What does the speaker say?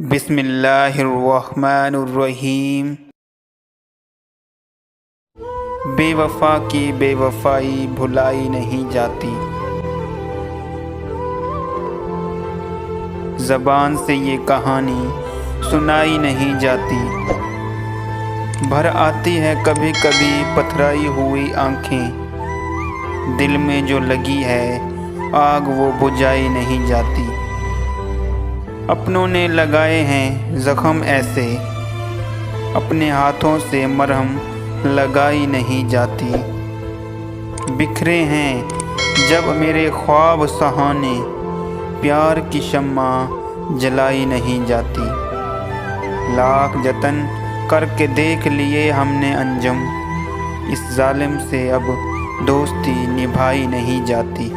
بسم اللہ الرحمن الرحیم۔ بے وفا کی بے وفائی بھلائی نہیں جاتی، زبان سے یہ کہانی سنائی نہیں جاتی۔ بھر آتی ہے کبھی کبھی پتھرائی ہوئی آنکھیں، دل میں جو لگی ہے آگ وہ بجھائی نہیں جاتی۔ اپنوں نے لگائے ہیں زخم ایسے، اپنے ہاتھوں سے مرہم لگائی نہیں جاتی۔ بکھرے ہیں جب میرے خواب سہانے، پیار کی شمع جلائی نہیں جاتی۔ لاکھ جتن کر کے دیکھ لیے ہم نے انجم، اس ظالم سے اب دوستی نبھائی نہیں جاتی۔